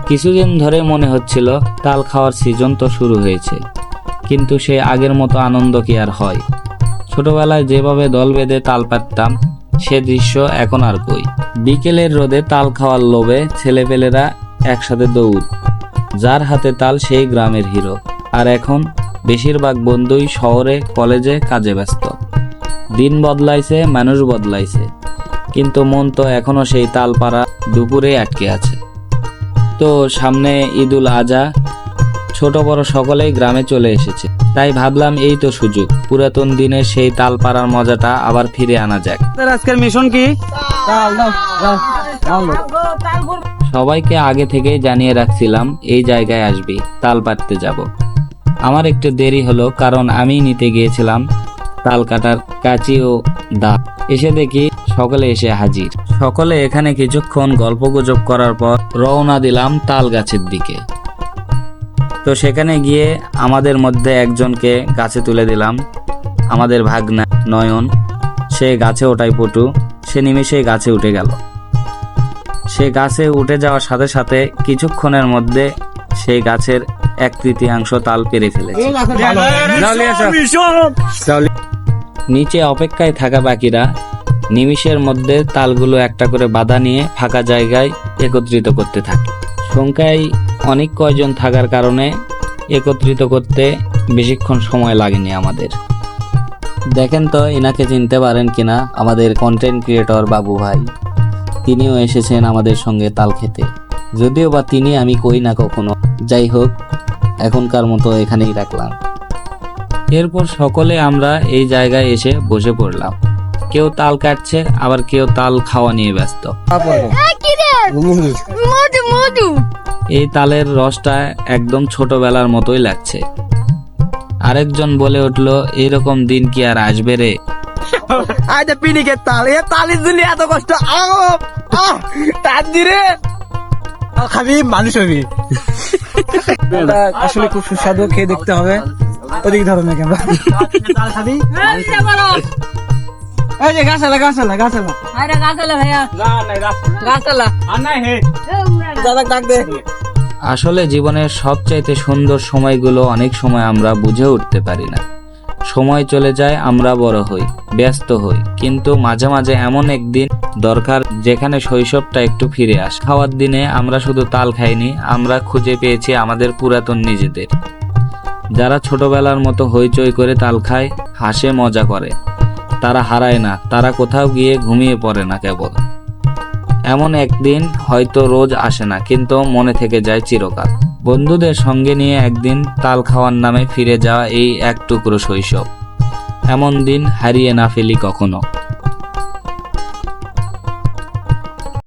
কিছুদিন ধরে মনে হচ্ছিল তাল খাওয়ার সিজন তো শুরু হয়েছে, কিন্তু সে আগের মতো আনন্দ কি আর হয়? ছোটবেলায় যেভাবে দল বেঁধে তাল পাড়তাম সে দৃশ্য এখন আর কই। বিকেলের রোদে তাল খাওয়ার লোভে ছেলেপেলেরা একসাথে দৌড়, যার হাতে তাল সেই গ্রামের হিরো। আর এখন বেশিরভাগ বন্ধুই শহরে, কলেজে, কাজে ব্যস্ত। দিন বদলাইছে, মানুষ বদলাইছে, কিন্তু মন তো এখনো সেই তালপাড়া দুপুরে আটকে আছে। তো সামনে ঈদুল আজহা, ছোট বড় সকলেই গ্রামে চলে এসেছে, তাই ভাবলাম এই তো সুযোগ, পুরাতন দিনের সেই তালপাড়ার মজাটা আবার ফিরে আনা যাক। আজকের মিশন কি? সবাইকে আগে থেকেই জানিয়ে রাখছিলাম এই জায়গায় আসবি, তাল পাড়তে যাব। আমার একটু দেরি হলো, কারণ আমি নিতে গিয়েছিলাম তাল কাটার কাঁচি ও দা। এসে দেখি সকলে এসে হাজির। সকলে এখানে কিছুক্ষণ গল্পগুজব করার পর রওনা দিলাম তাল গাছের দিকে। তো সেখানে গিয়ে আমাদের মধ্যে একজনকে গাছে তুলে দিলাম, আমাদের ভাগনা নয়ন। সে গাছে ওঠাই পটু, সে নিমেষেই গাছে উঠে গেল। সে গাছে উঠে যাওয়ার সাথে সাথে কিছুক্ষণের মধ্যে সেই গাছের 1/3 তাল পেরে ফেলেছে। নিচে অপেক্ষায় থাকা বাকিরা নিমিষের মধ্যে তালগুলো একটা করে বাধা নিয়ে ফাঁকা জায়গায় একত্রিত করতে থাকে। সংখ্যায় অনেক কয়জন থাকার কারণে একত্রিত করতে বেশিক্ষণ সময় লাগেনি আমাদের। দেখেন তো এনাকে চিনতে পারেন কিনা, আমাদের কন্টেন্ট ক্রিয়েটর বাবু ভাই। তিনিও এসেছেন আমাদের সঙ্গে তাল খেতে, যদিও বা তিনি আমি কই না কখনো। যাই হোক, এখনকার মতো এখানেই রাখলাম। এরপর সকলে আমরা এই জায়গায় এসে বসে পড়লাম। কেউ তাল কাটছে, আবার কেউ তাল খাওয়া নিয়ে ব্যস্ত। এই তালের রসটা একদম ছোটবেলার মতোই লাগছে। আরেকজন বলে উঠলো, এরকম দিন কি আর আসবে রে? এত কষ্ট খাবি, মানুষ হবি। আসলে খুব সুস্বাদু, খেয়ে দেখতে হবে। ওদিক ধরনের ক্যামেরা খাবি। আসলে জীবনের সবচাইতে সুন্দর সময়গুলো অনেক সময় আমরা বুঝে উঠতে পারি না। সময় চলে যায়, আমরা বড় হই, ব্যস্ত হই, কিন্তু মাঝে মাঝে এমন একদিন দরকার যেখানে শৈশবটা একটু ফিরে আসে। খাওয়ার দিনে আমরা শুধু তাল খাইনি, আমরা খুঁজে পেয়েছি আমাদের পুরাতন নিজেদের, যারা ছোটবেলার মতো হইচই করে তাল খায়, হাসে, মজা করে। তারা হারায় না, তারা কোথাও গিয়ে ঘুমিয়ে পড়ে না কেবল। এমন একদিন হয়তো রোজ আসে না, কিন্তু মনে থেকে যায় চিরকাল। বন্ধুদের সঙ্গে নিয়ে একদিন তাল খাওয়ার নামে ফিরে যাওয়া এই এক টুকরো শৈশব, এমন দিন হারিয়ে না ফেলি কখনো।